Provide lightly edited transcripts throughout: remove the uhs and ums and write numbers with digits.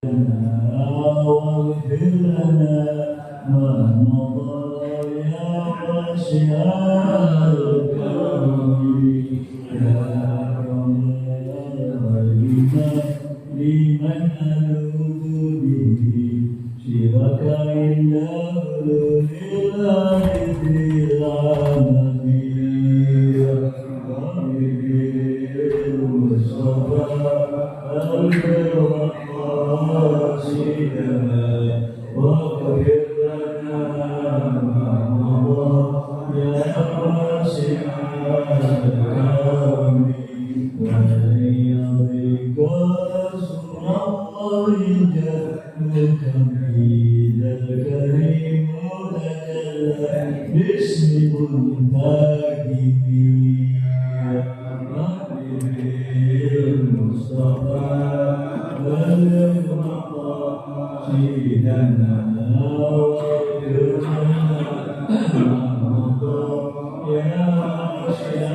واغفر لنا ما مضى يا واسع الكرم يا أكرم الراحمين لمن ألوذ به سواك عند حلول العارف العالمين المصطفى واغفر لنا ما مضى يا واسع الكرم ولن يضيق رسول الله جهلك إذا الكريم تجلى باسم منتهي المصطفى سيدنا واغفر لنا يا واسع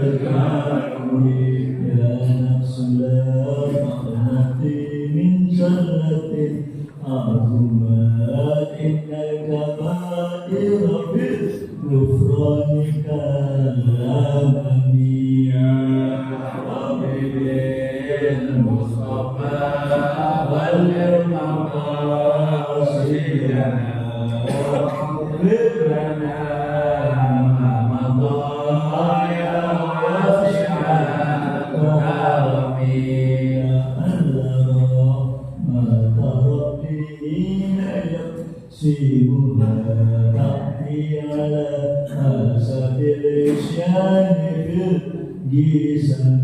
الكرم يا نفس لا تقنطي من زلة عظمات إن الكبائر بالغفران كالأمني المصطفى بلغ مقاصدنا واغفر لنا ما مضى يا واسع الكرم ما تربينا يكسبها ربي على حسب الإشيان في الجسم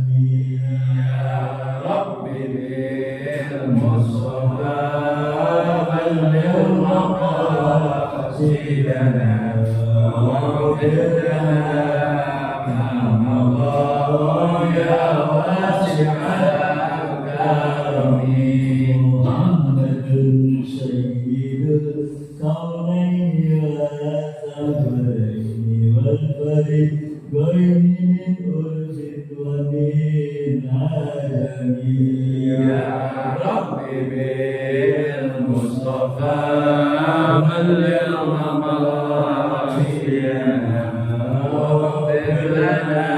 المصطفى بلغ مقاصدنا واغفر لنا ما مضى يا واسع الكرم محمد سيد الكونين والثقلين والفريقين من أرض ومن عالم يا ربي بالمصطفى بلغ مقاصدنا واغفر لنا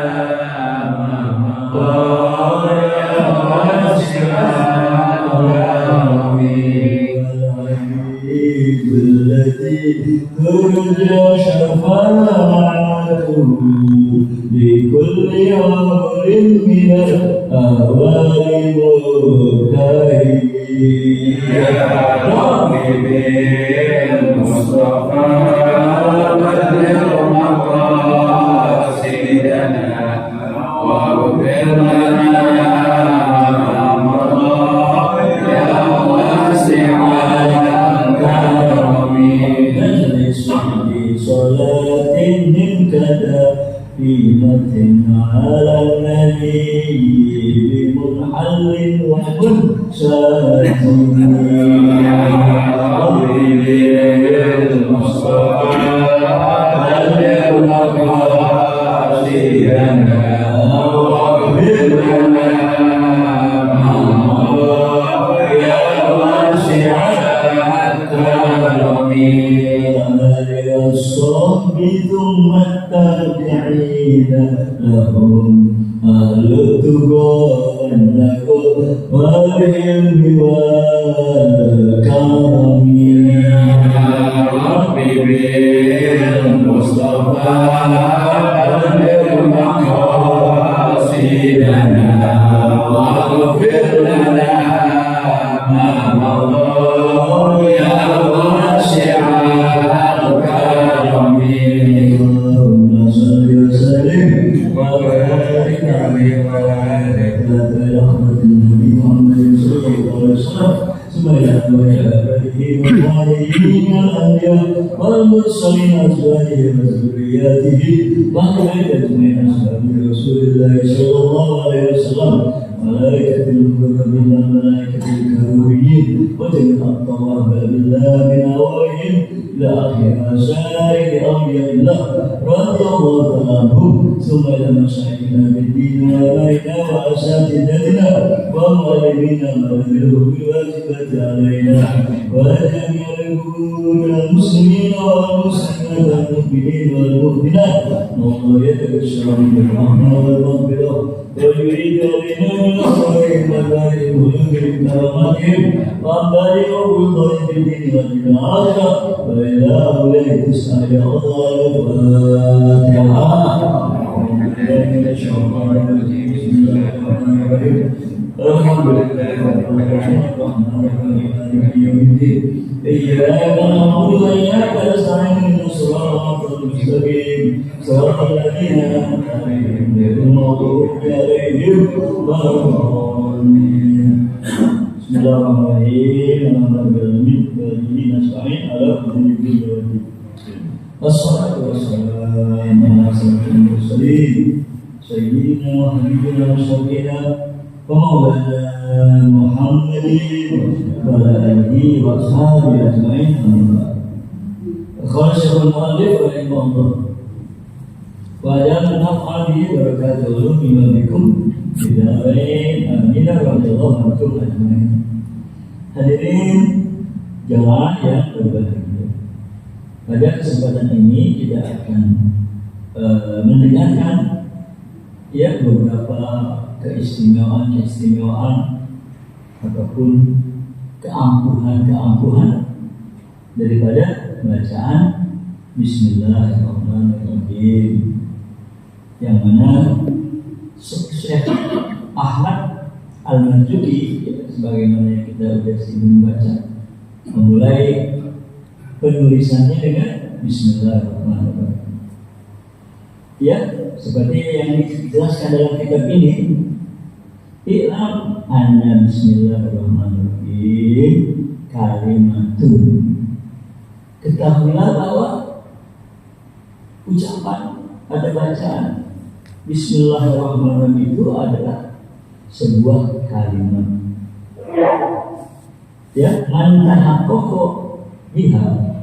ما مضى يا واسع الكرم التي ترجى شفاعته لكل أمر من الأهوال منتهي يا ربي بالمصطفى بلغ مقاصدنا واغفر لنا ما مضى يا واسع الكرم نجلس بصلاة منك دائمة على النبي بمنحل ومنسات يا ربي بالمصطفى بلغ مقاصدنا واغفر لنا ما مضى يا واسع الكرم الصحب ثم التابعين لهم أهل التقى والنقى والعلم والكرم يا ربي بالمصطفى بلغ مقاصدنا واغفر لنا ما مضى يا واسع الكرم اللهم صل وسلم وبارك عليه وعلى آله برحمة النبي محمد صلى الله عليه وسلم ثم إلى آله والصالحين الأنبياء والمرسلين أزواجه وذرياته وعلى أجمعين أصحاب رسول الله صلى الله عليه وسلم ملائكة المقربين الملائكة الكريمين وجميع الطواف بالله من أولهم إلى آخر سائر أولياء الله رضي الله تعالى عنهم ثم إلى مشايخنا بالدين وآبائنا وأساتذتنا ومعلمينا وأمره بالواجبات علينا وجميع المسلمين والمسلمات والمؤمنين والمؤمنات والله يتبشر بالرحمة والمغفرة ويريد علينا من الخير والبارئ ويكرم كراماتهم وأنبارئ بالخير في الدين والآخرة وإلى أولئك تسعى يا الله الفاتحة من الشيطان الرجيم بسم الله الرحمن الرحيم الحمد لله رب العالمين الرحمن الرحيم مالك يوم الدين إياك نعبد وإياك نستعين اهدنا الصراط المستقيم صراط الذين أنعمت عليهم غير المغضوب عليهم ولا الضالين بسم الله الرحمن الرحيم الحمد لله وبه نستعين على أمور الدين والدين والصلاة والسلام على أشرف المرسلين سيدنا وحبيبنا وشفيعنا ومولانا محمد وعلى آله وأصحابه أجمعين أما بعد قال الشيخ المؤلف رحمه الله وأجعلنا نفعل به بركات علوم بكم في الدارين آمين رضي الله عنكم أجمعين. Hadirin jamaah yang berbahagia, pada kesempatan ini kita akan mendengarkan beberapa keistimewaan ataupun keampuhan daripada bacaan Bismillahirrahmanirrahim, yang mana Syekh Ahmad Al-Marzuki sebagaimana yang kita sudah sering membaca memulai penulisannya dengan Bismillahirrahmanirrahim. Seperti yang dijelaskan dalam kitab ini, I'lam anna Bismillahirrahmanirrahim kalimatun. Ketahuilah bahwa ucapan pada bacaan Bismillahirrahmanirrahim itu adalah sebuah kalimat. Antara pokok biha,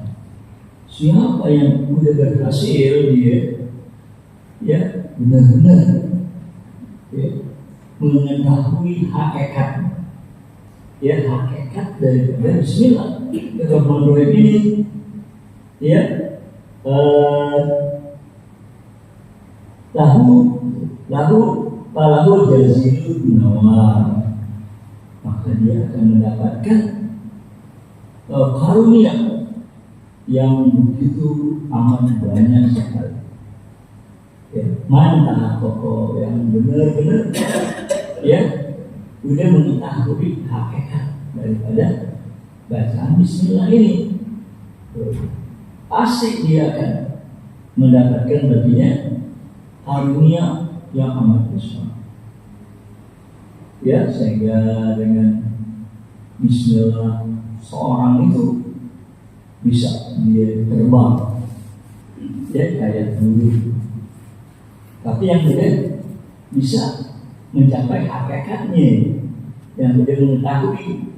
siapa yang sudah berhasil dia benar-benar mengetahui hakikat dari Bismillahirrahmanirrahim ini, lahu jazilul nawar, maka dia akan mendapatkan karunia yang begitu amat banyak sekali. Mantap pokok yang benar-benar udah mengetahui hakikat daripada bacaan Bismillah ini, pasti dia akan mendapatkan baginya karunia yang amat besar. Sehingga dengan Bismillah seorang itu bisa dia terbang kayak dulu. Tapi yang dia bisa mencapai hakikatnya, yang dia mengetahui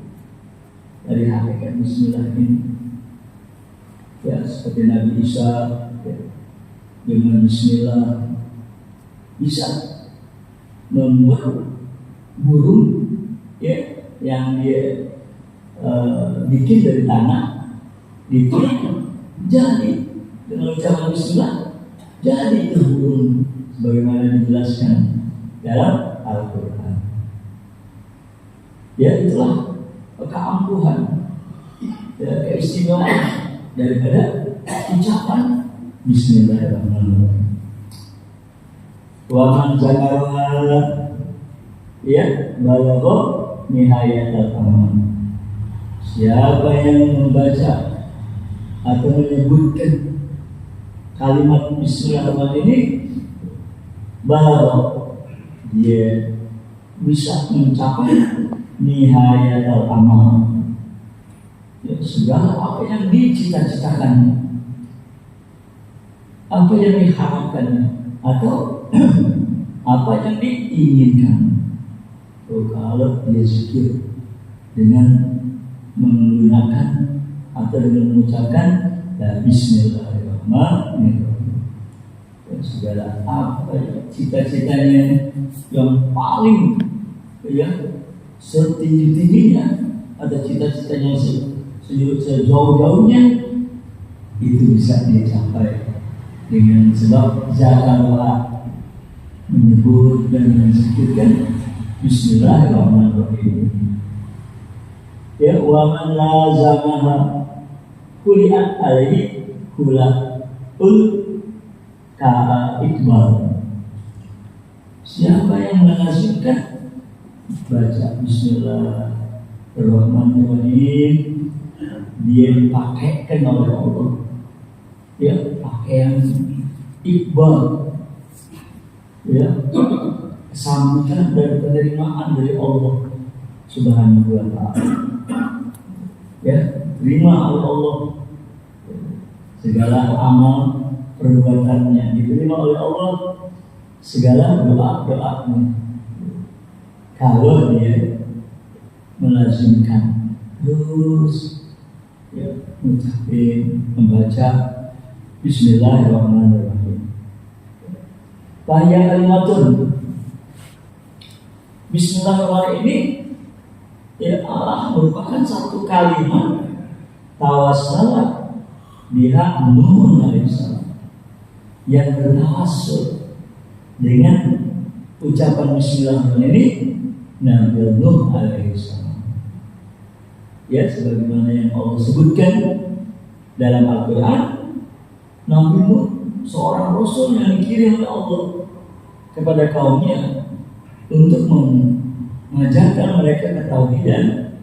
dari hakikat Bismillah ini. Seperti Nabi Isa dengan Bismillah bisa membuat burung yang dia bikin dari tanah, jadi dengan ucapan Bismillah jadi itu burung sebagaimana dijelaskan dalam Al-Quran. Itulah keampuhan, keistimewaan daripada ucapan Bismillahirrahmanirrahim. Wa man zakara balagha nihayatal aman. Siapa yang membaca atau menyebutkan kalimat Bismillahirrahmanirrahim ini, balagha, dia bisa mencapai nihayatal amal, segala apa yang dicita-citakannya, apa yang diharapkannya, atau apa yang diinginkan. kalau dia zikir dengan menggunakan atau dengan mengucapkan Bismillahirrahmanirrahim. Dan segala apa cita-citanya yang paling setinggi-tingginya atau cita-citanya sejauh-jauhnya itu bisa dicapai dengan sebab zakarlah menyebut dan menzikirkan Bismillahirrahmanirrahim. Ya, wa man lazamaha kuliat alaihi kulaul ka'a ikbal. Siapa yang melazimkan baca Bismillahirrahmanirrahim, dia dipakaikan oleh Allah, ya, pakaian ikbal, ya, sambutan dan penerimaan dari Allah Subhanahu wa ta'ala. Ya, terima oleh Allah segala amal perbuatannya, diterima oleh Allah segala doa-doanya. Kalau dia melazimkan terus mengucapkan, membaca Bismillahirrahmanirrahim. Bahaya kalimatun Bismillahirrahmanirrahim ini merupakan satu kalimat tawassul biha Nuh alaihissalam yang bertawassul dengan ucapan Bismillahirrahmanirrahim ini Nabi Nuh alaihissalam. Ya, sebagaimana yang Allah sebutkan dalam Al-Quran, Nabi Nuh seorang Rasul yang dikirim oleh Allah kepada kaumnya untuk mengajarkan mereka ketauhidan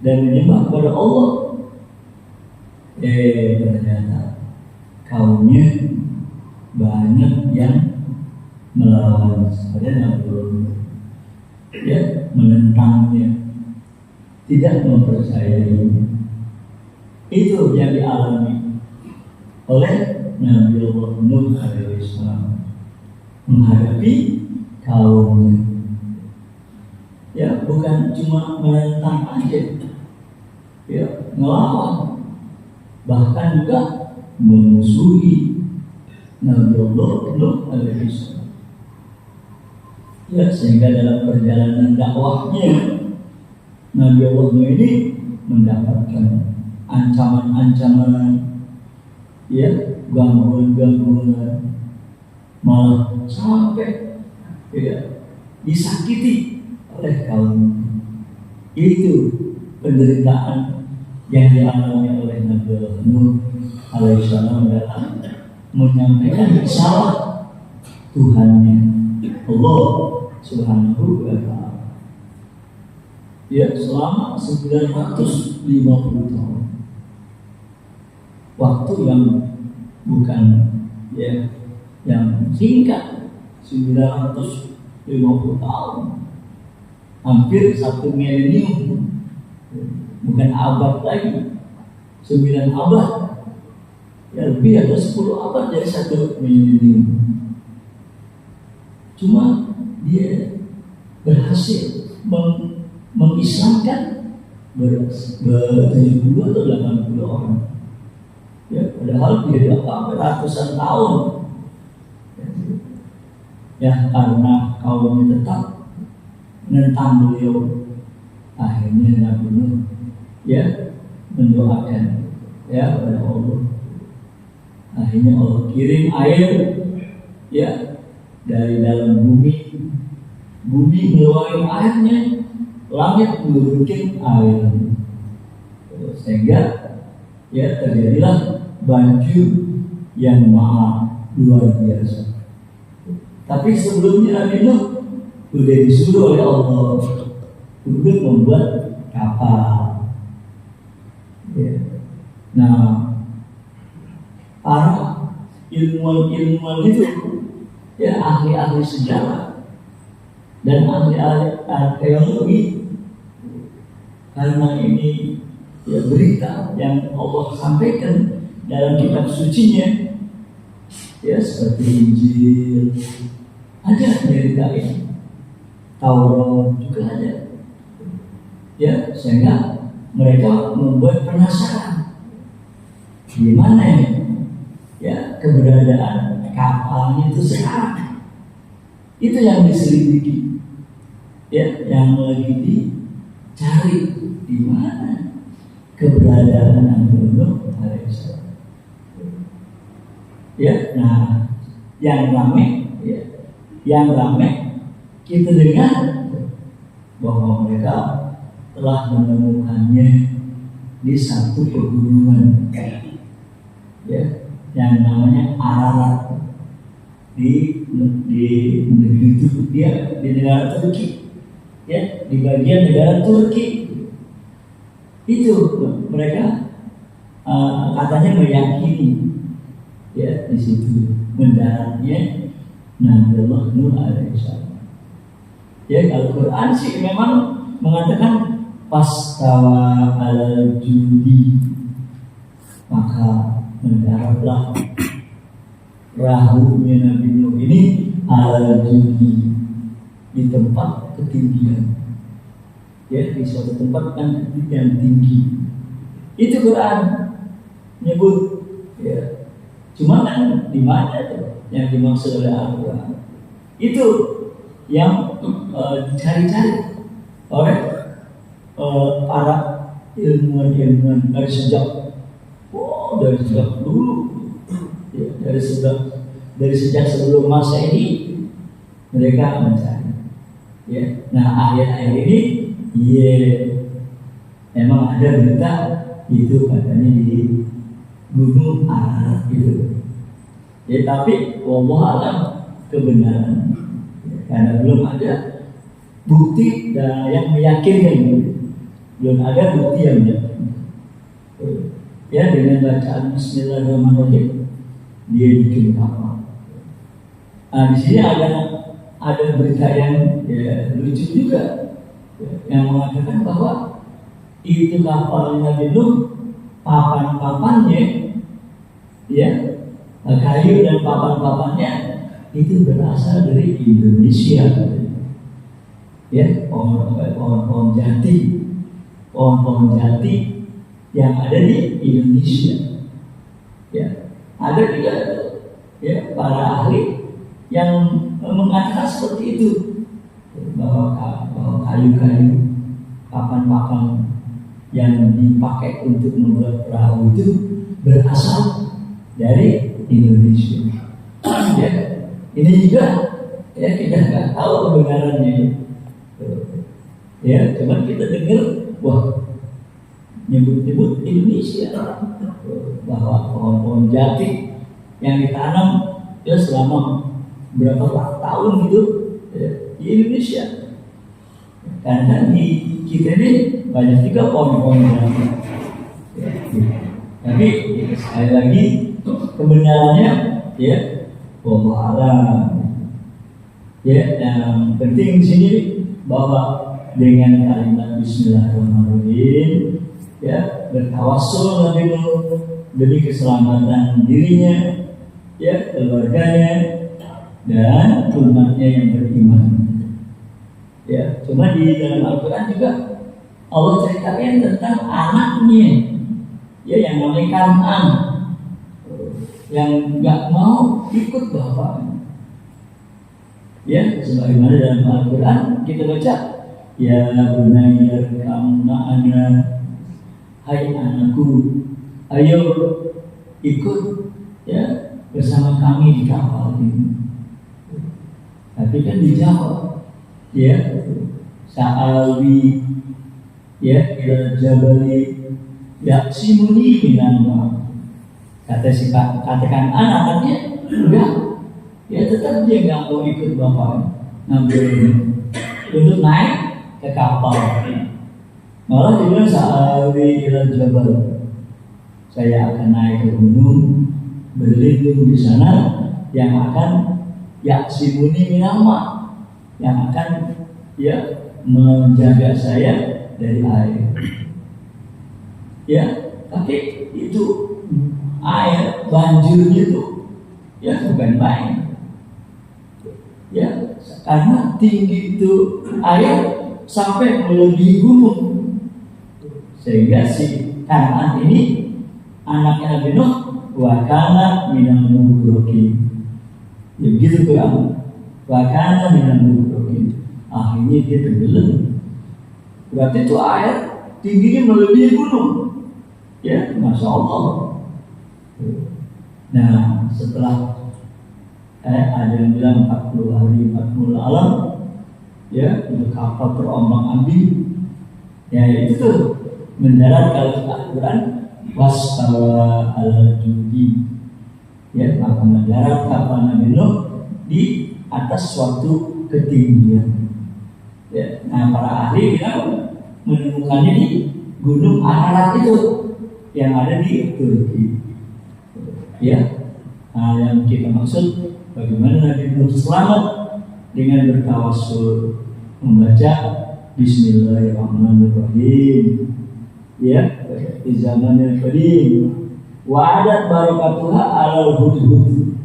dan menyembah kepada Allah. Ternyata kaumnya banyak yang melawan pada Nabi Nuh, ya, menentangnya, tidak mempercayai. Itu yang dialami oleh Nabi Nuh alaihissalam menghadapi kaumnya. Ya, bukan cuma menentang aja, ya, melawan, bahkan juga memusuhi Nabi Nuh alaihissalam. Ya, sehingga dalam perjalanan dakwahnya Nabi Nuh ini mendapatkan ancaman-ancaman, ya, gangguan-gangguan, malah sampai disakiti oleh kaum. Itu penderitaan yang dialami oleh Nabi Nuh alaihissalam dalam menyampaikan risalah Tuhannya Allah Subhanahu wa ta'ala. Ya, selama 950 tahun. Waktu yang bukan, ya, yang singkat, 950 tahun. Hampir 1 milenium, bukan abad lagi, 9 abad, ya, lebih ada 10 abad dari 1 milenium. Cuma dia berhasil mengislamkan 70 atau 80 orang. Ya, padahal dia datang ratusan tahun. Ya, karena kaumnya tetap menentang beliau, akhirnya Nabi Nuh, ya, mendoakan, ya, kepada Allah. Akhirnya Allah kirim air, ya, dari dalam bumi meluangin airnya, langit menurunkan air, sehingga, ya, terjadilah banjir yang maha luar biasa. Tapi sebelumnya Nabi Nuh sudah disuruh oleh Allah untuk membuat kapal. Ya. Nah, para ilmuwan itu, ya, ahli-ahli sejarah dan ahli-ahli arkeologi, karena ini, ya, berita yang Allah sampaikan dalam kitab sucinya, ya, seperti Injil, ada cerita ini. Taurat juga ada. Ya, sehingga mereka membuat penasaran di mana ya keberadaan kapalnya itu sekarang. Itu yang diselidiki, ya, yang lagi dicari di mana keberadaan Nabi Nuh alaihissalam. Ya, nah, yang ramai kita dengar bahwa mereka telah menemukannya di satu pegunungan, ya, yang namanya Ararat di negeri itu, dia di negara Turki, ya, di bagian negara Turki. Itu mereka katanya meyakini, ya, di situ mendaratnya Nabi Nuh alaihissalam. Ya, kalau Quran sih memang mengatakan pastawa al judi, maka mendaratlah perahunya Nabi Nuh ini al judi di tempat ketinggian, ya, di suatu tempat yang tinggi. Itu Quran menyebut, ya. Cuma kan di mana tuh yang dimaksud oleh Al-Quran? Itu yang dicari-cari oleh para ilmuwan dari sejak dulu, ya, dari sejak sebelum Masehi mereka mencari, ya. Nah, akhir-akhir ini, ya, memang ada berita itu katanya di Gunung Ararat itu, ya, tapi wallahu alam kebenaran, ya, karena belum ada bukti yang meyakinkan. Belum ada bukti yang meyakinkan. Ya, dengan bacaan Bismillahirrahmanirrahim dia bikin kapal. Nah, di sini ada berita yang, ya, lucu juga, ya, yang mengatakan bahwa itu kapal Nabi Nuh, papan-papannya, ya, kayu dan papan-papannya itu berasal dari Indonesia. Ya, pohon-pohon jati yang ada di Indonesia. Ya, ada juga, ya, para ahli yang mengatakan seperti itu, bahwa kayu-kayu, papan-papan yang dipakai untuk membuat perahu itu berasal dari Indonesia. Ya, ini juga, ya, kita nggak tahu kebenarannya. Ya, cuma kita dengar, wah, nyebut Indonesia, bahwa pohon-pohon jati yang ditanam, ya, selama berapa tahun gitu, ya, di Indonesia. Karena di kita ini banyak juga pohon-pohon jati, ya, gitu. Tapi, ya, sekali lagi kebenarannya, ya, wallahu a'lam. Ya, yang penting di sini bahwa dengan kalimat Bismillahirrahmanirrahim, ya, bertawassul Nabi Nuh demi keselamatan dirinya, ya, keluarganya, dan umatnya yang beriman. Ya, cuma di dalam Al-Quran juga Allah ceritakan tentang anaknya, ya, yang namanya Kan'an, yang nggak mau ikut bapaknya. Ya, sebagaimana dalam Al-Quran kita baca, ya bunayya kam ma'ana, hai anakku, ayo ikut, ya, bersama kami di kapal ini. Tapi kan dijawab, ya, sa'alwi, ya, ila jabali yaksimuni minan ma. Katakan anaknya enggak, ya, tetap dia nggak mau ikut bapaknya ngambil ini untuk naik ke kapal. Malah dia bilang sa'alwi ila jabal, saya akan naik ke gunung berlindung di sana, yang akan yaksimuni minama, yang akan, ya, menjaga saya dari air. Ya, tapi itu banjirnya itu, ya, bukan main. Ya, karena tinggi itu air sampai melebihi gunung, sehingga si Kan'an ini anaknya Nabi Nuh wakana minal mughroqin. Ya begitu Quran. Wakana minal mughroqin. Akhirnya dia tenggelam. Berarti itu air tingginya melebihi gunung. Ya, Masya Allah. Nah, setelah ada yang bilang 40 hari 40 malam, ya, itu kapal terombang-ambing. Ya, itu tuh mendarat kalau Al-Quran wastawa al-judi. Ya, maka mendarat kapal Nabi Nuh di atas suatu ketinggian. Ya, nah para ahli bilang menemukannya di Gunung Ararat itu yang ada di Turki. Ya, nah, yang kita maksud bagaimana Nabi Nuh selamat dengan bertawassul membaca Bismillahirrahmanirrahim. Ya, di zaman yang qadim wa adat barakatuha alal hudhud,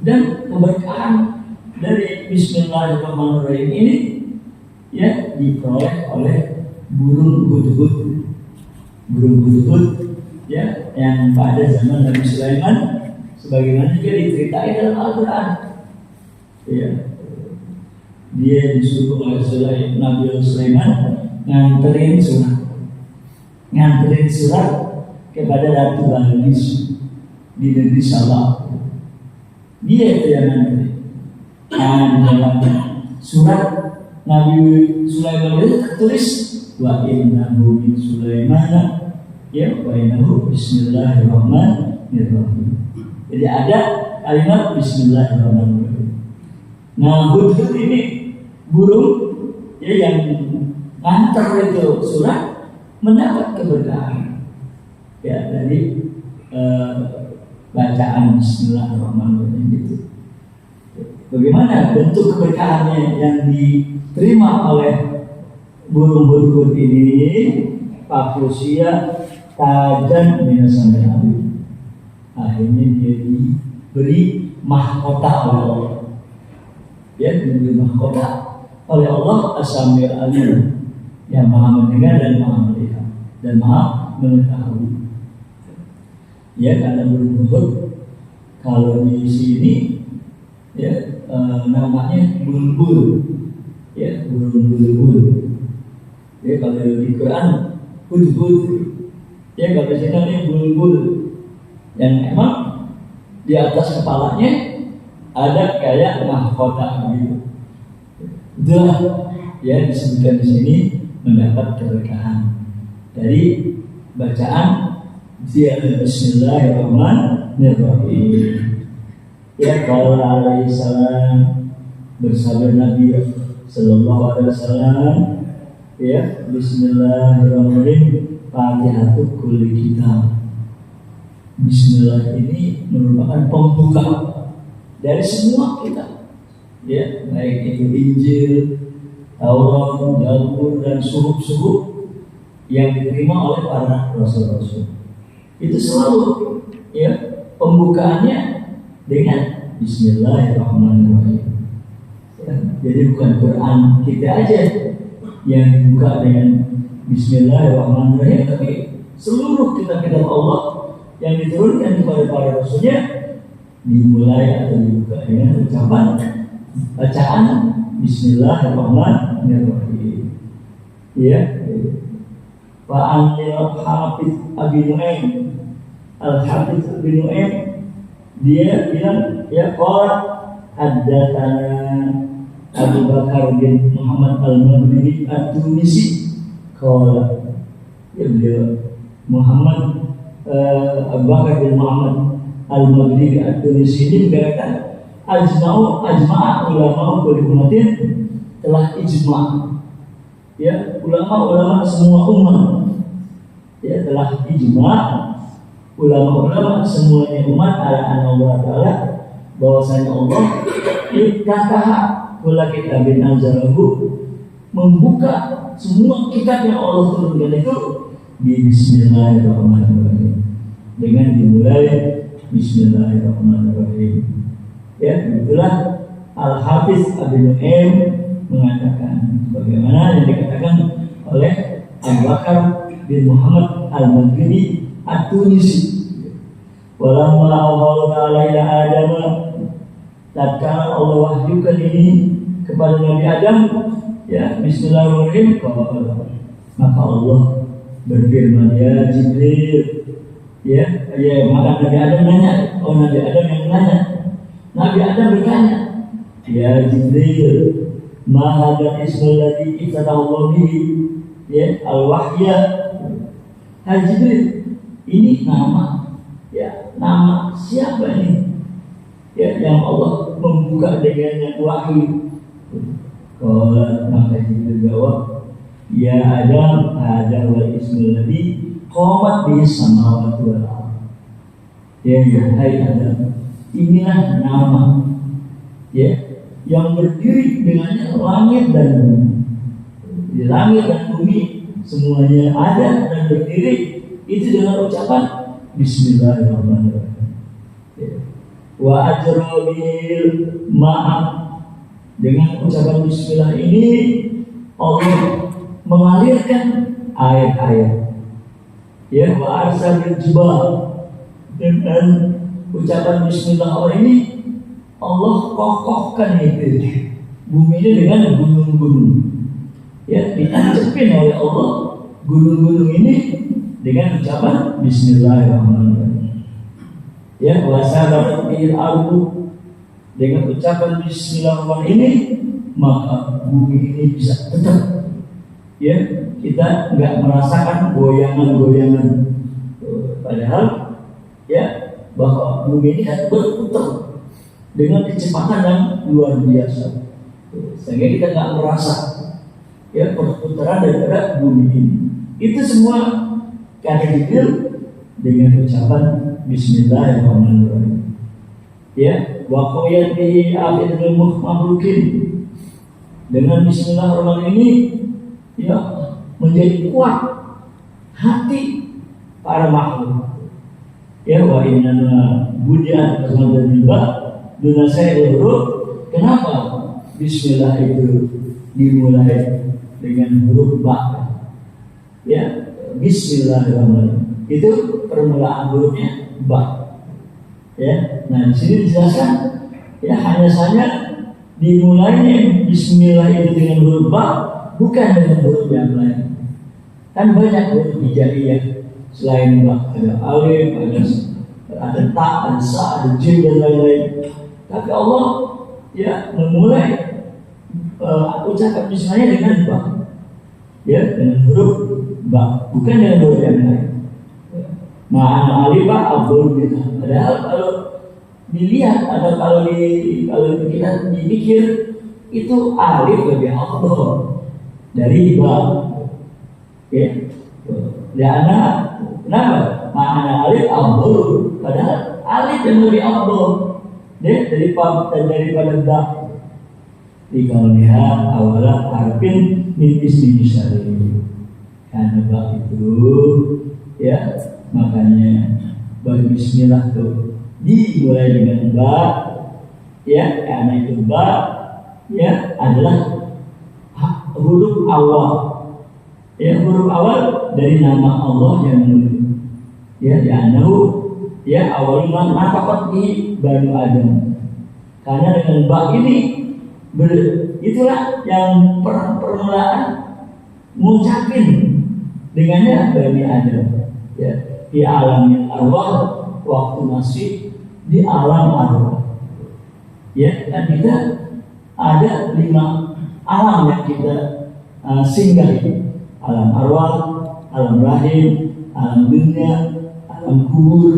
dan keberkahan dari Bismillahirrahmanirrahim ini ya diperoleh oleh burung hudhud. Burung hudhud ya yang pada zaman Nabi Sulaiman sebagaimana juga diceritakan dalam Al-Quran. Ya, dia disuruh oleh Nabi Sulaiman nganterin surat kepada Ratu Balqis di negeri Sabah. Dia itu yang nganterin. Nah, dalam surat Nabi Sulaiman itu tertulis wa innahu min Sulaiman ya wa innahu bismillahirrahmanirrahim. Jadi ada kalimat bismillahirrahmanirrahim. Nah, hudhud ini burung ya yang nganter itu surat mendapat keberkahan ya dari bacaan bismillahirrahmanirrahim itu. Bagaimana bentuk keberkahannya yang diterima oleh burung hudhud ini? Pakusia tajan minasamil habib. Akhirnya dia diberi mahkota oleh Allah. Ya, diberi mahkota oleh Allah As-Samir Alim, yang maha mendengar dan maha melihat dan maha mengetahui. Ya, karena burung hudhud kalau di sini ya namanya bulbul. Ya, burung bulbul. Ya, kalau di Quran hudhud. Ya, kalau di sini ini bulbul yang emang di atas kepalanya ada kayak mahkota gitu. Itulah ya disebutkan di sini mendapat keberkahan dari bacaan Bismillahirrahmanirrahim. Ya, kalau alaihi salam bersabda Nabi sallallahu alaihi wasallam ya, Bismillahirrahmanirrahim Fatihatul kulli kitab. Bismillah ini merupakan pembuka dari semua kitab. Ya, baik itu Injil, Taurat, Zabur dan suhuf-suhuf yang diterima oleh para rasul-rasul. Itu selalu ya pembukaannya dengan Bismillahirrahmanirrahim. Ya, jadi bukan Quran kita aja yang dibuka dengan Bismillahirrahmanirrahim, tapi seluruh kitab-kitab Allah yang diturunkan kepada para rasulnya dimulai atau dibuka dengan ucapan bacaan Bismillahirrahmanirrahim. Ya, Pak Anil Hafiz Abi Nu'aim, Al-Hafiz Abi Nu'aim, dia bilang ya qala haddatsana Abu Bakar bin Muhammad Al-Maghribi At-Tunisi. Qala ya beliau Muhammad Abu Bakar bin Muhammad Al-Maghribi At-Tunisi ini berkata ajma'a ulama kulli ummatin, telah ijma' ya ulama-ulama semua umat ya telah ijma' ulama-ulama semuanya umat ala Allah Ta'ala bahwasanya Allah iftataha kulla kitabin anzalahu, membuka semua kitab yang Allah turunkan itu Bismillahirrahmanirrahim, dengan dimulai Bismillahirrahmanirrahim. Ya, itulah Al-Hafiz Abu Nu'aim mengatakan bagaimana yang dikatakan oleh Abu Bakar bin Muhammad Al-Maghribi At-Tunisi. Walamma Allah Ta'ala ila Adam, tatkala Allah wahyukan ini kepada Nabi Adam, ya Bismillahirrahmanirrahim, maka Allah berfirman, ya Jibril, ya maka Nabi Adam nanya, Nabi Adam yang nanya, Nabi Adam bertanya, ya Jibril, ma hadha ismul ladzi ibtadahu bihi, ya al-wahya. Hai Jibril, ini nama siapa ini? Ya, yang Allah membuka dengannya wahyu. Kalau maka Jibril jawab, ya Adam, ada wal ismul ladzi qamat bihi samawati wal ardh. Ya hai Adam, inilah nama, ya, yang berdiri dengannya langit dan bumi. Di langit dan bumi semuanya ada dan berdiri itu dengan ucapan Bismillahirrahmanirrahim. Wa ajrobil ma'am, dengan ucapan Bismillah ini Allah mengalirkan air-air. Ya, wa arsalil jibal, dengan ucapan Bismillah ini Allah kokohkan itu bumi ini dengan gunung-gunung. Ya, ditancapin oleh Allah gunung-gunung ini dengan ucapan Bismillahirrahmanirrahim. Ya, wasabat bil ardu, dengan ucapan Bismillahirrahmanirrahim ini maka bumi ini bisa tetap. Ya, kita nggak merasakan goyangan-goyangan. Padahal ya bahwa bumi ini kan berputar dengan kecepatan yang luar biasa, sehingga kita nggak merasa ya perputaran daripada bumi ini. Itu semua kata Jibril dengan ucapan Bismillahirrahmanirrahim. Ya, wa qawiyatihi afidul makhlukin, dengan Bismillahirrahmanirrahim ini ya menjadi kuat hati para makhluk. Ya, wa inna budiat dan juga dunia saya huruf. Kenapa Bismillah itu dimulai dengan huruf ba? Ya, Bismillahirrahmanirrahim itu permulaan hurufnya ba. Ya, nah di sini dijelaskan ya hanya saja dimulainya Bismillah itu dengan huruf ba, bukan dengan huruf yang lain. Kan banyak huruf hijaiyah selain ba, ada alif, ada ta, ada sa, ada jim dan lain-lain. Tapi Allah ya memulai ucapan Bismillah dengan ba, ya dengan huruf ba, bukan dengan huruf yang lain. Ma'ana alifah abdul gitu. Padahal kalau dilihat atau kalau kita dipikir itu alif lebih afdal dari ba. Ya. Karena kenapa? Ma'ana alif abdul, padahal alif yang lebih afdal daripada ba. Dikauniha awala harfin min ismi syar'i. Karena ba itu ya, makanya Bismillah tuh dimulai dengan ba, ya karena itu ba ya adalah huruf awal, ya huruf awal dari nama Allah yang mulia. Ya, anahu ya awalnya nafaqat di Bani Adam. Karena dengan ba ini itulah yang permulaan mengucapin dengannya Bani Adam. Ya, di alam arwah waktu masih di alam arwah. Ya, dan kita ada 5 alam yang kita singgahi: alam arwah, alam rahim, alam dunia, alam kubur,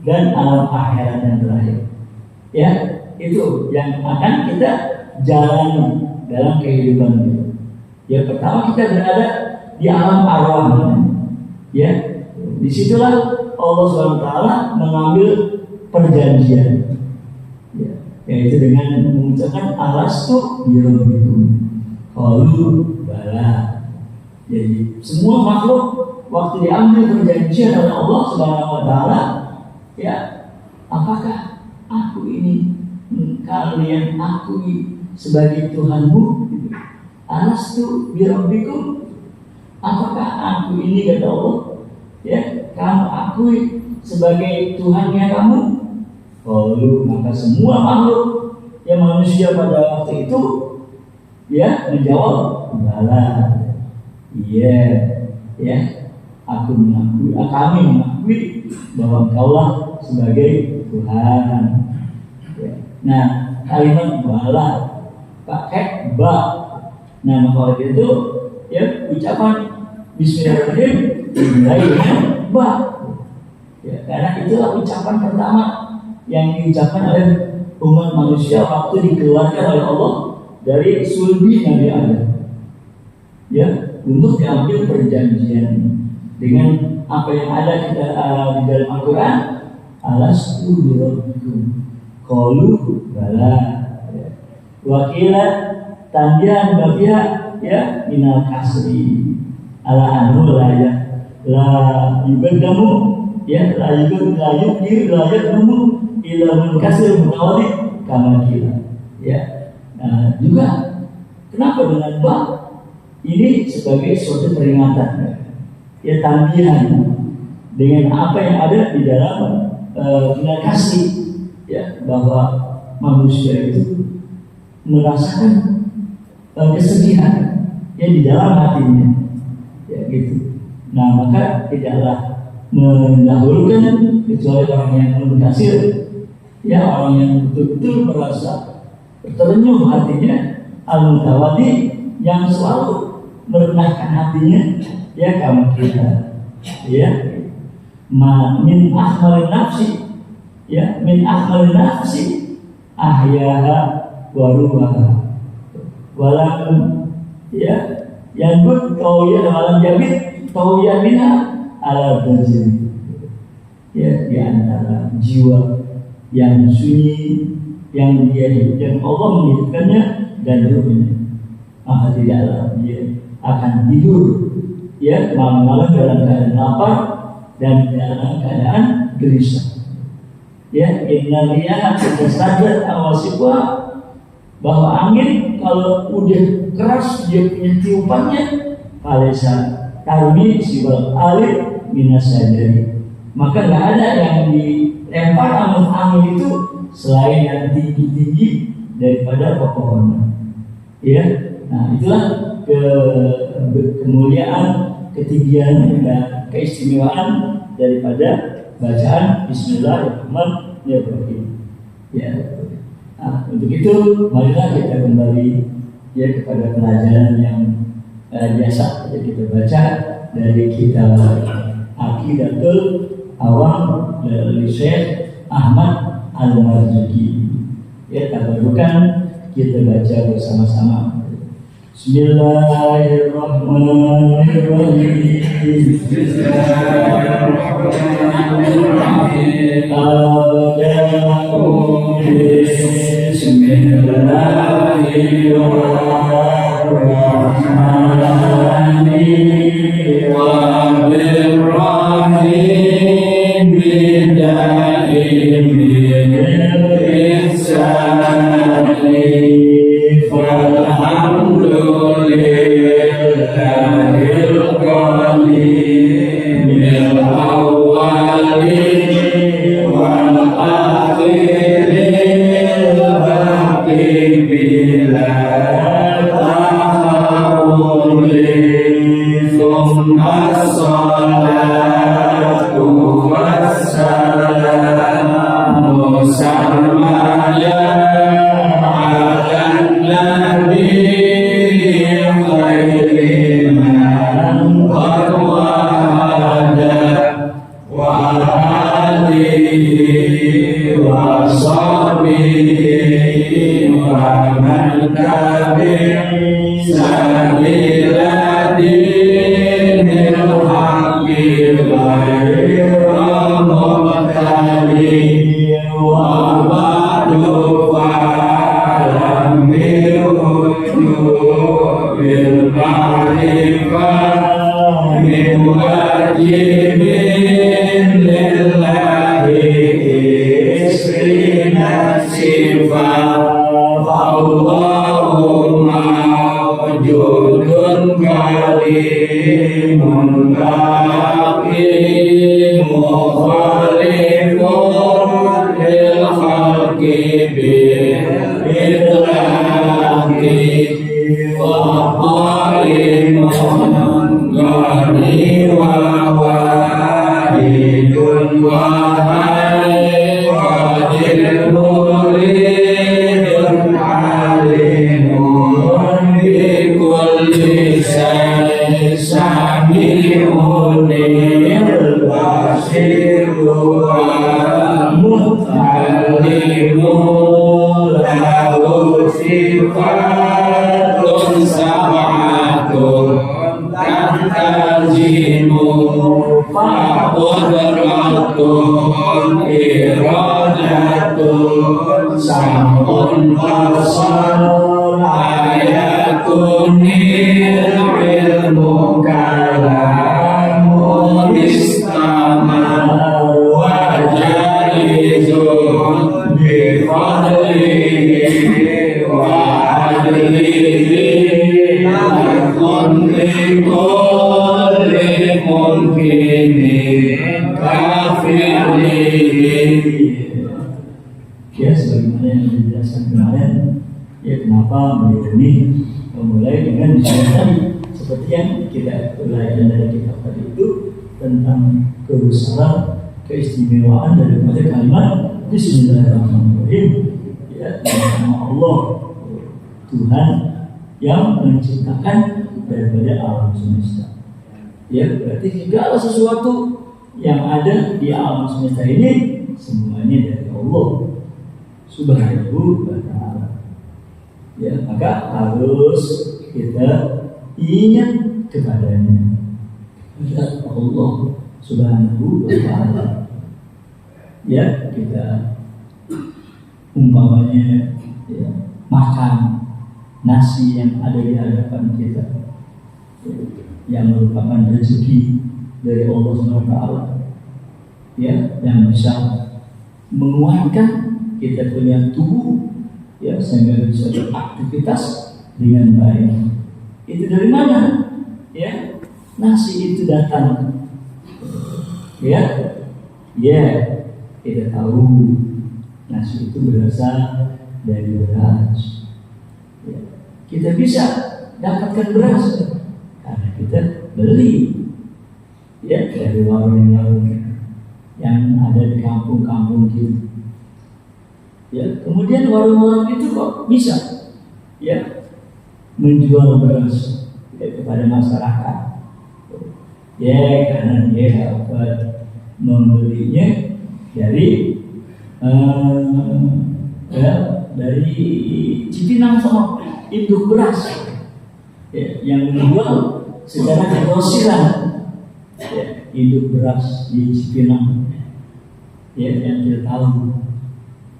dan alam akhirat yang terakhir. Ya, itu yang akan kita jalani dalam kehidupan kita. Ya, pertama kita berada di alam arwah. Ya, disitulah Allah SWT mengambil perjanjian, ya, yaitu dengan mengucapkan alastu birabbikum, qalu bala. Jadi semua makhluk waktu diambil perjanjian oleh Allah SWT, ya, apakah aku ini kalian akui sebagai Tuhanmu? Alastu birabbikum, apakah aku ini, kata Allah, ya, kamu akui sebagai Tuhannya kamu? Lalu maka semua makhluk yang manusia pada waktu itu ya menjawab, bala, iya, ya, aku mengakui, kami mengakui bahwa Engkaulah sebagai Tuhan. Ya. Nah, kalimat bala pakai ba. Nah, maka oleh itu ya ucapan Bismillahirrahmanirrahim dimulai dengan ba. Ya, karena itulah ucapan pertama yang diucapkan oleh umat manusia waktu dikeluarkan oleh Allah dari sulbi Nabi Adam. Ya, untuk diambil perjanjian dengan apa yang ada kita di dalam Al-Quran. Alastu birabbikum, qalu bala. Ya. Wakila tanbihan bafiha, ya, minal kasri ala anu la yubadamu, ya, la yubadamu ila munkasir mutawadi kama kila. Ya. Nah, juga kenapa dengan ba? Ini sebagai suatu peringatan, ya, tambahan dengan apa yang ada di dalam kasih, ya, bahwa manusia itu merasakan kesedihan yang di dalam hatinya, ya, gitu. Nah, maka tidaklah mendahulukan kecuali orang yang mengkasih, ya, orang yang betul-betul merasa terenyuh hatinya, al-mutawadi, yang selalu merendahkan hatinya, ya, kamu kita, ya, min ahmal nafsi, ya, min ahmal nafsi ahyaha waruha walam, ya, yang bertauya walam jabit tauya minha ala bazir, ya, di antara jiwa yang sunyi yang dia hidup, yang Allah menghidupkannya dan ruhnya, maka tidaklah dia akan tidur, ya, malam-malam dalam keadaan lapar dan dalam keadaan gelisah. Ya, inna liya sadar awasibwa, bahwa angin kalau udah keras dia punya tiupannya, kalesa tarmi siwal alif minasadari, maka nggak ada yang dilempar angin itu selain yang tinggi-tinggi daripada pepohonan. Ya, nah itulah kemuliaan, ketinggian dan keistimewaan daripada bacaan Bismillahirrahmanirrahim. Ya, nah, untuk itu marilah kita kembali, ya, kepada pelajaran yang biasa yang kita baca dari kitab Aqidatul Awam dari Syekh Ahmad Al-Marzuki. Ya, tabarukan kita baca bersama-sama. Bismillahirrahmanirrahim. Sifat مخالف للحق بالإطلاق وقائم غني وواحد قادر مريد عليم بكل شيء سميع البصير والمتعلم له صفات سبعة تنتظم فقدرة إرادة سمع بصر آيات العلم كلام استمع وجائز بفضله وعدله لكل ممكن كافر. Ya, sebagaimana yang dijelaskan kemarin, ya kenapa beliau ini memulai dengan disebutkan seperti yang kita belajar dari kitab tadi itu tentang kebesaran, keistimewaan daripada kalimat Bismillahirrahmanirrahim. Ya, nama Allah Tuhan yang menciptakan daripada alam semesta. Ya, berarti segala sesuatu yang ada di alam semesta ini semuanya dari Allah Subhanahu wa ta'ala. Ya, maka harus kita ingat kepadanya, kepada Allah Subhanahu wa ta'ala. Ya, kita umpamanya ya, makan nasi yang ada di hadapan kita, yang merupakan rezeki dari Allah Subhanahu wa ta'ala, ya, yang bisa menguatkan kita punya tubuh, ya, sehingga bisa beraktivitas dengan baik. Itu dari mana? Ya, nasi itu datang. Ya, kita tahu nasi itu berasal dari beras. Ya, kita bisa dapatkan beras karena kita beli, ya, dari warung-warung yang ada di kampung-kampung kita. Ya, kemudian warung-warung itu kok bisa, ya, menjual beras, ya, kepada masyarakat. Ya, karena dia dapat membelinya dari dari Cipinang sama induk beras, ya, yang menjual secara grosiran, ya, induk beras di Cipinang, ya, yang kita tahu,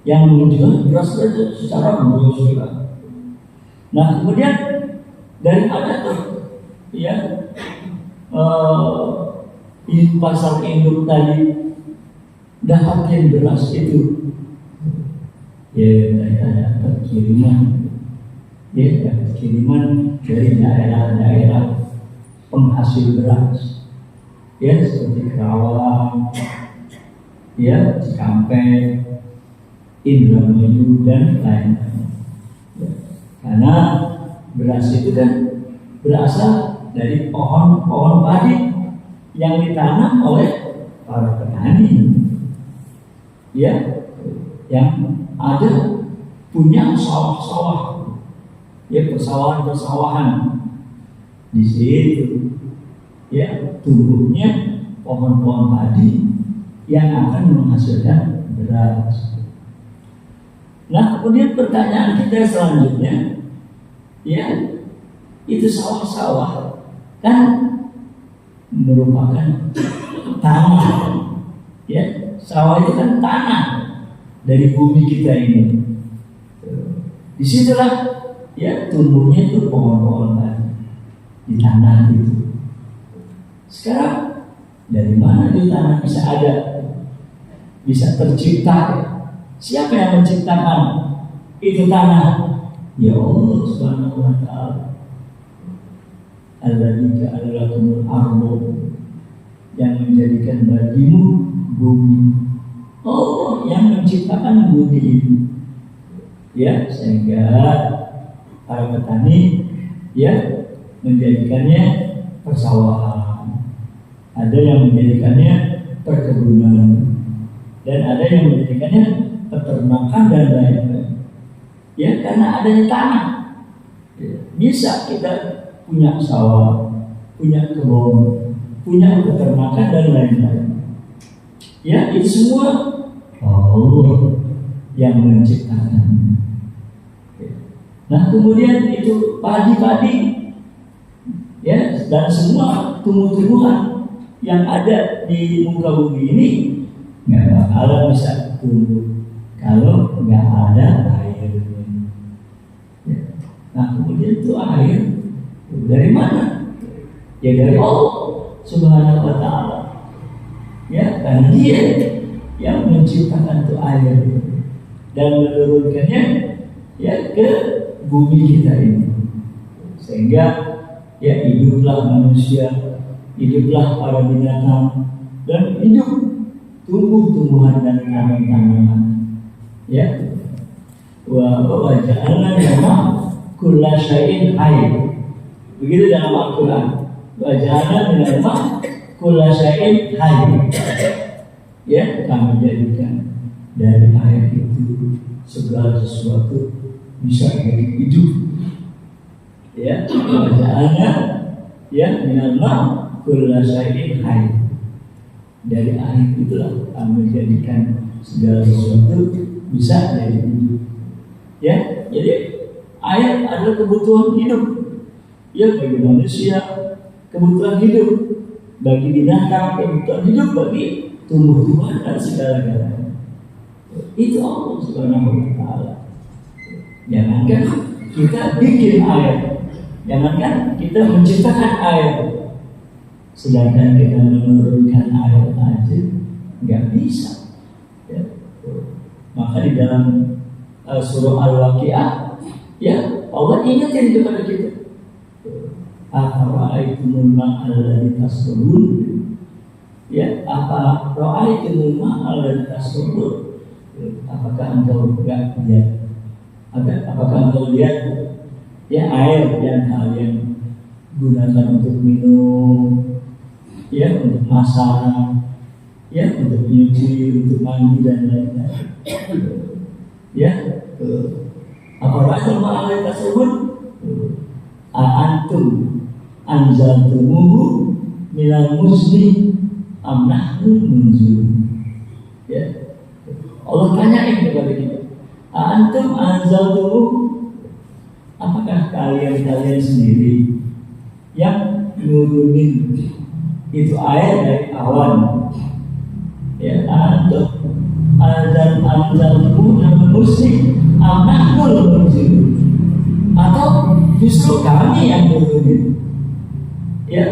yang menjual beras saja secara grosiran. Nah, kemudian dari mana tuh, ya, di pasar induk tadi dapatin beras itu, ya, mereka dapat kiriman, ya, dapat kiriman dari daerah-daerah penghasil beras, ya, seperti Kerawang, ya, Cikampek, Indramayu dan lain-lain. Ya, karena beras itu kan berasal dari pohon-pohon padi yang ditanam oleh para petani, ya, yang ada punya sawah-sawah, ya, persawahan-persawahan. Di situ, ya, tumbuhnya pohon-pohon padi yang akan menghasilkan beras. Nah, kemudian pertanyaan kita selanjutnya, ya, itu sawah-sawah kan merupakan tanah, ya, sawah itu kan tanah dari bumi kita ini. Disitulah, ya, tumbuhnya itu pohon-pohon tadi di tanah itu. Sekarang dari mana di tanah bisa ada, bisa tercipta? Siapa yang menciptakan itu tanah? Ya Allah Subhanahu wa ta'ala. Alladzi ja'ala lakumul arda yang menjadikan bagimu bumi. Allah yang menciptakan bumi ini. Ya, sehingga para petani ya menjadikannya persawahan. Ada yang menjadikannya perkebunan dan ada yang menjadikannya peternakan dan lain-lain. Ya, karena adanya tanah. Ya, bisa kita punya sawah, punya kebun, punya peternakan dan lain-lain. Ya, itu semua Allah yang menciptakan. Nah, kemudian itu padi-padi, ya, dan semua tumbuh-tumbuhan yang ada di muka bumi ini nggak bakalan bisa tumbuh kalau nggak ada air. Ya. Nah, kemudian itu air dari mana? Ya dari Allah Subhanahu wa Ta'ala. Ya, karena Dia yang menciptakan itu air dan menurunkannya ya ke bumi kita ini, sehingga ya hiduplah manusia, hiduplah para binatang, dan hidup tumbuh-tumbuhan dan tanaman-tanaman. Ya, wa ja'alna nama kulla syai'in hayy. Begitu dalam Al-Quran. Wa ja'alna nama kulla syai'in hayy. Ya, kami jadikan dari air itu segala sesuatu bisa jadi hidup. Ya, bacaannya ya minal ma kulla syai'in hayy. Dari air itulah kami jadikan segala sesuatu bisa jadi hidup. Ya, jadi air adalah kebutuhan hidup. Ya, bagi manusia kebutuhan hidup, bagi binatang kebutuhan hidup, bagi tumbuh-tumbuhan dan segala-galanya. Itu Allah Subhanahu wa Ta'ala. Jangankan kita bikin air, jangankan kita menciptakan air, sedangkan kita menurunkan air aja nggak bisa. Ya. Maka di dalam surah Al-Waqiah, ya Allah ingatin kepada kita. Afara'aitumul ma'alladzi tasrabun. Ya, apa ra'aitumul ma'alladzi tasrabun? Apakah engkau enggak lihat? Apakah engkau lihat ya air yang kalian gunakan untuk minum, ya untuk masak, ya untuk nyuci, untuk mandi dan lain-lain. Ya, apakah al-ma'alai tersebut antum anzaltumuhu minal muzni am nahnu munzilun. Ya, Allah tanyain kepada kita, antum anzaltumuhu, apakah kalian sendiri yang nurunin itu air dari awan? Ya, antum anzaltumuhu minal muzni am nahnu munzilun, atau justru kami yang nurunin? Ya,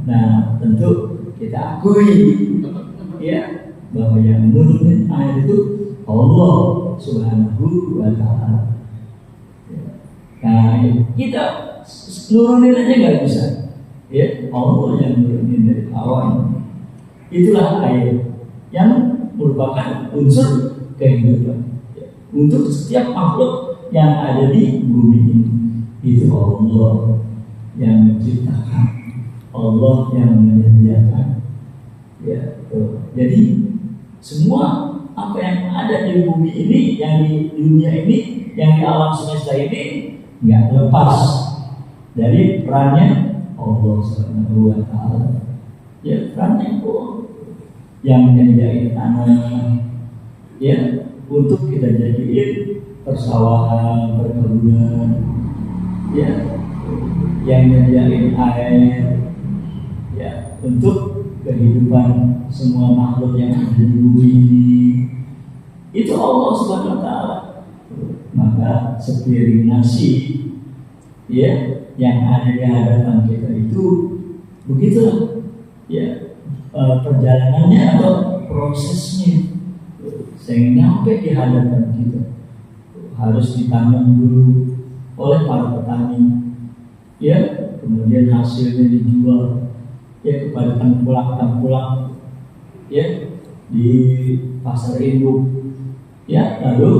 nah tentu kita akui ya bahwa yang nurunin air itu Allah Subhanahu wa Ta'ala. Nah, kita nurunin aja nggak bisa. Ya, Allah yang nurunin dari awan. Itulah air yang merupakan unsur kehidupan ya, untuk setiap makhluk yang ada di bumi ini. Itu Allah yang menciptakan, Allah yang menyediakan. Ya, jadi semua apa yang ada di bumi ini, yang di dunia ini, yang di alam semesta ini nggak lepas dari perannya Allah Subhanahu wa Ta'ala. Ya, perannya Allah yang menyediakan tanah ya untuk kita jadiin persawahan, perkebunan, ya, yang menyediakan air ya untuk kehidupan semua makhluk yang ada di bumi ini. Itu Allah Subhanahu wa Ta'ala. Maka sepiring nasi ya yang ada di hadapan kita itu begitulah ya perjalanannya atau prosesnya sehingga sampai di hadapan kita harus ditanam dulu oleh para petani ya, kemudian hasilnya dijual ya kepada tengkulak ya di pasar induk ya, lalu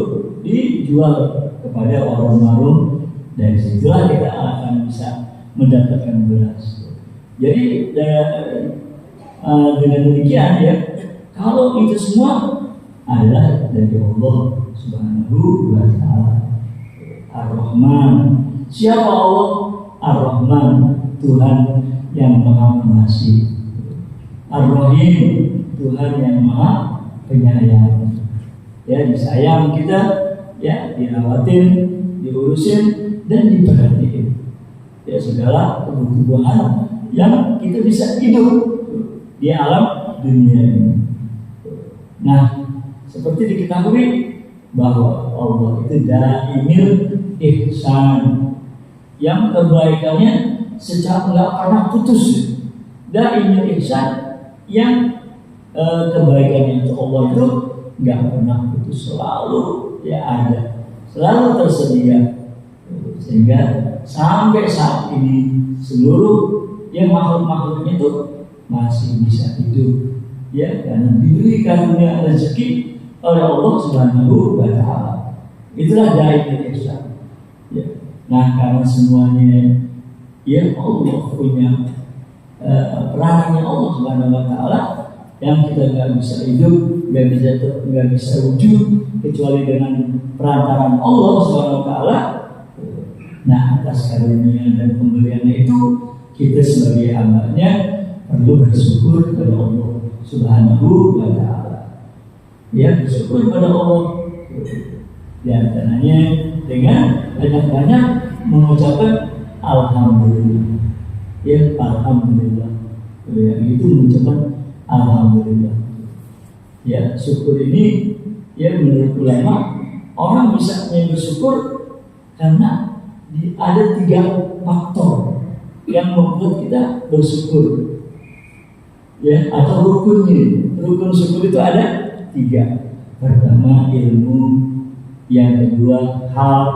dijual kepada warung-warung, dari situlah kita akan bisa mendapatkan beras. Jadi dengan demikian ya, kalau itu semua adalah dari Allah Subhanahu wa Ta'ala. Ar-Rahman. Siapa Allah? Ar-Rahman, Tuhan yang Maha Pengasih. Ar-Rahim, Tuhan yang Maha Penyayang. Ya, disayang kita, ya, dirawatin, diurusin dan diperhatiin. Ya, segala kebutuhan yang kita bisa hidup di alam dunia ini. Nah, seperti diketahui bahwa Allah itu daimil ihsan, yang kebaikannya secara nggak pernah putus. Daimil ihsan, yang kebaikannya untuk Allah itu nggak pernah putus, selalu ya ada, selalu tersedia, sehingga sampai saat ini seluruh yang makhluk-makhluknya itu masih bisa hidup, ya, karena diberi karunia rezeki oleh Allah Subhanahu wa Ta'ala. Itulah daimil ihsan. Ya. Nah, karena semuanya ya Allah punya peranannya Allah Subhanahu wa Ta'ala, yang kita nggak bisa hidup, nggak bisa wujud kecuali dengan perantaraan Allah Subhanahu wa Ta'ala. Nah, atas karunia dan pemberiannya itu kita sebagai hambanya perlu bersyukur kepada Allah Subhanahu wa Ta'ala. Ya, bersyukur kepada Allah, di antaranya dengan banyak-banyak mengucapkan alhamdulillah. Ya, alhamdulillah. Ya, itu mengucapkan alhamdulillah. Ya, syukur ini ya menurut ulama, orang bisa bersyukur karena ada 3 faktor yang membuat kita bersyukur. Ya, atau rukunnya. Rukun syukur itu ada 3. Pertama ilmu, yang kedua hal,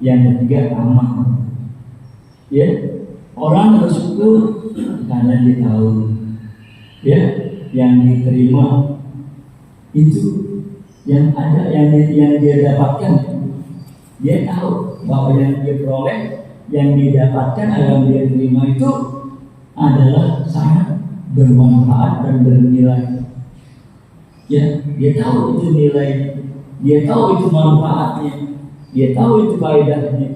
yang ketiga amal. Ya, orang bersyukur karena dia tahu, ya, yang diterima itu yang ada, yang dia dapatkan. Dia tahu bahwa yang dia peroleh, yang didapatkan, yang dia terima itu adalah sangat bermanfaat dan bernilai. Ya, dia tahu itu nilai, dia tahu itu manfaatnya, dia tahu itu faedahnya.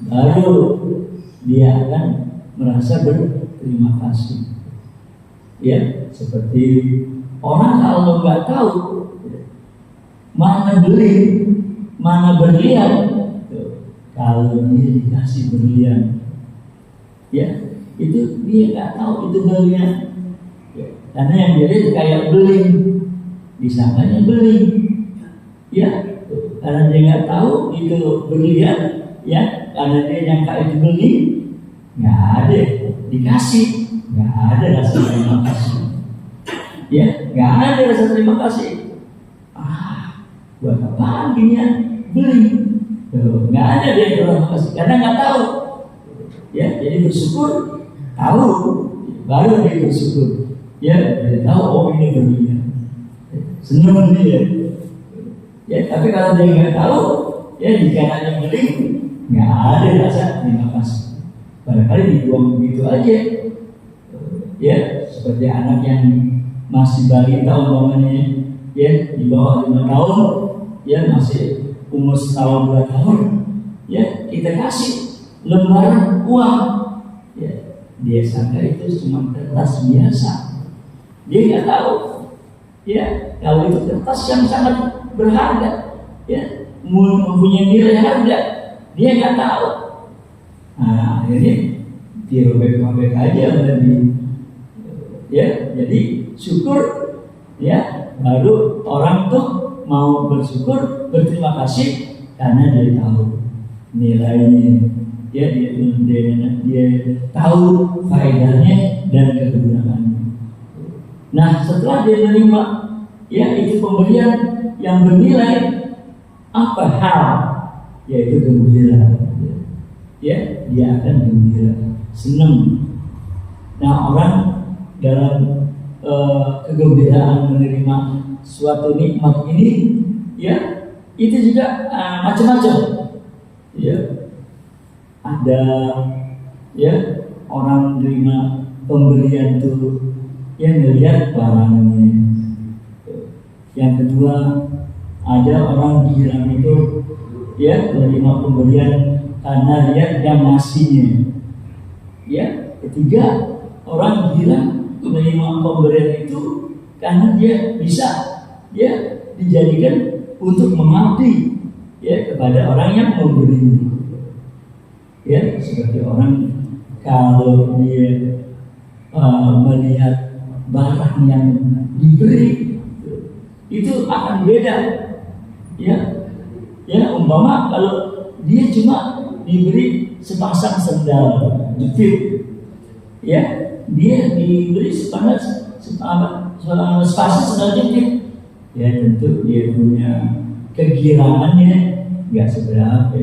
Baru dia akan merasa berterima kasih. Ya, seperti orang kalau nggak tahu mana beling, mana berlian, kalau dia dikasih berlian, ya itu dia nggak tahu itu berlian, ya, karena yang dia lihat kayak beling, disangkanya beling, ya, karena dia nggak tahu itu berlian, ya, karena dia nyangka itu beling, nggak ada dikasih, nggak ada rasa terima kasih, ya, nggak ada rasa terima kasih. Buat apaan ginian beli? Nggak ada dia terima kasih karena nggak tahu. Ya, jadi bersyukur tahu, baru dia bersyukur. Ya, dia tahu oh ini berlian, senang dia. Ya, tapi kalau dia nggak tahu, ya jika hanya beli, nggak ada rasa terima kasih. Barangkali dibuang begitu aja. Ya, seperti anak yang masih balita umpamanya, ya di bawah 5 tahun, ya masih umur setahun 2 tahun, ya kita kasih lembaran uang, ya dia sangka itu cuma kertas biasa, dia nggak tahu, ya kalau itu kertas yang sangat berharga, ya mempunyai nilai harga, dia nggak tahu. Nah, akhirnya dirobek-robek aja menjadi, ya jadi syukur, ya baru orang tuh mau bersyukur, berterima kasih karena dia tahu nilainya, ya dia tahu faedahnya dan kegunaannya. Nah, setelah dia menerima, ya itu pemberian yang bernilai, apa hal, yaitu gembira, ya dia akan gembira, senang, Nah, orang dalam kegembiraan menerima suatu nikmat ini, ya itu juga macam-macam. Ya, ada ya orang menerima pemberian itu yang melihat barangnya. Yang kedua, ada orang girang itu ya menerima pemberian karena lihat yang ngasihnya. Ya, ketiga, orang girang menerima pemberian itu karena dia bisa ya dijadikan untuk mengabdi ya kepada orang yang memberi. Ya, seperti orang kalau dia melihat barang yang diberi itu akan beda. Ya, umpama kalau dia cuma diberi sepasang sendal jepit, ya dia diberi sepasang sendal jepit, ya tentu dia punya kegirangannya nggak seberapa,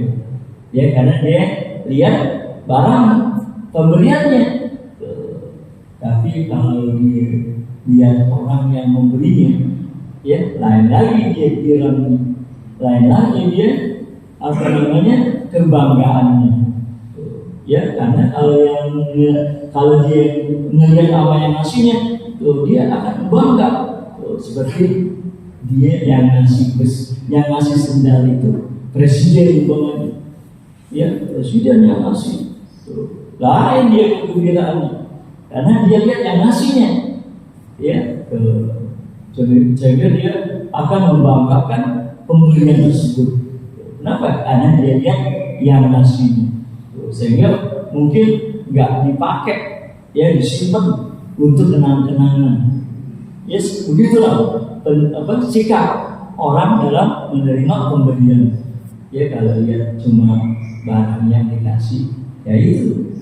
ya karena dia lihat barang pemberiannya. Tapi kalau dia lihat orang yang memberinya, ya lain lagi dia girangnya, lain lagi dia kebanggaannya. Ya karena kalau dia melihat apa yang ngasihnya, dia akan bangga. Seperti dia yang ngasih sendal itu presiden umpamanya, ya presiden yang ngasih, lain dia kegembiraannya karena dia lihat yang ngasihnya, ya sehingga dia akan membanggakan pemberian tersebut. Kenapa? Karena dia lihat yang ngasihnya, sehingga mungkin nggak dipakai, ya disimpan untuk kenang-kenangan. Yes, begitulah sikap orang dalam menerima pemberian. Ya kalau lihat cuma barang yang dikasih, ya itu,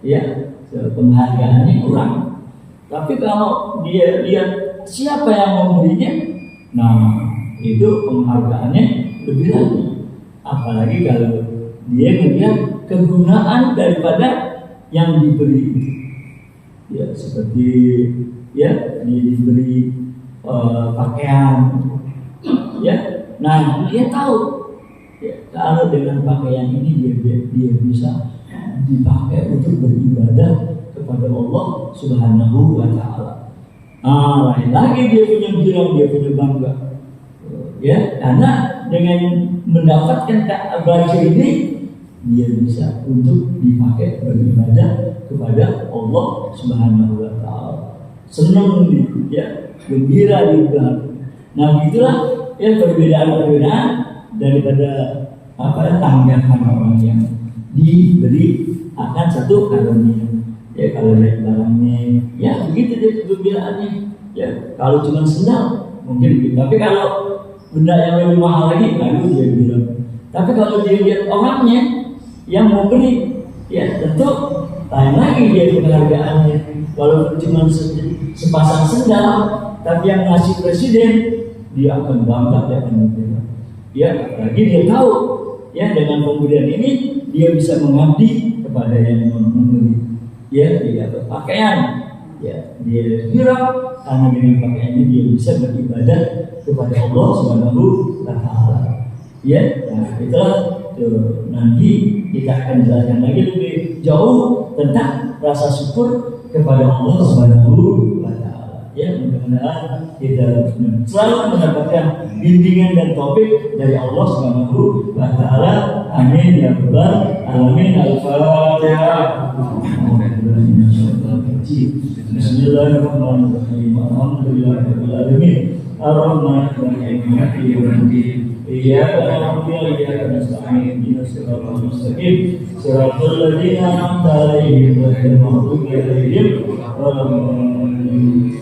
ya penghargaannya kurang. Tapi kalau dia lihat siapa yang memberinya, nah itu penghargaannya lebih lagi. Apalagi kalau dia melihat kegunaan daripada yang diberi. Ya seperti ya dia diberi pakaian, ya nah dia tahu ya, kalau dengan pakaian ini dia bisa dipakai untuk beribadah kepada Allah Subhanahu wa Ta'ala. Lain lagi dia punya girang, dia punya bangga, ya karena dengan mendapatkan baju ini dia bisa untuk dipakai beribadah kepada Allah Subhanahu wa Ta'ala. Senang ya, gembira juga. Nah, itulah ya perbedaan-perbedaan daripada tanggapan orang yang diberi akan satu karunia. Ya kalau lihat barangnya, ya begitu dia kegembiraannya. Ya kalau cuma sendal mungkin begitu. Tapi kalau benda yang lebih mahal lagi, baru dia bilang. Tapi kalau dia lihat orangnya yang mau beli, ya tentu lain lagi dia penghargaannya. Walaupun cuma sepasang sendal, tapi yang ngasih presiden, dia akan bangga, dia akan bilang. Ya, lagi dia tahu, ya dengan pemberian ini dia bisa mengabdi kepada yang memberi. Ya, dia dapat pakaian, ya dia girang karena dengan pakaiannya dia bisa beribadah kepada Allah Subhanahu wa Ta'ala. Ya, nah itulah nanti kita akan jelaskan lagi lebih jauh tentang rasa syukur kepada Allah Subhanahu wa Ta'ala. Ya, mudah-mudahan kita selalu mendapatkan bimbingan dan taufik dari Allah Subhanahu wa Ta'ala. Amin ya rabbal alamin. Al-Fatihah. Bismillahirrahmanirrahim. Alhamdulillahirabbil alamin. Ar-Rahmanir-Rahim. Maliki yaumiddin. Iyyaka na'budu wa iyyaka nasta'in. Ihdinas siratal mustaqim. Siratal ladzina an'amta 'alaihim ghairil maghdubi 'alaihim waladdallin.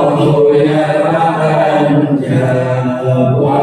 Allah Amen.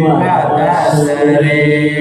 wa tasrifu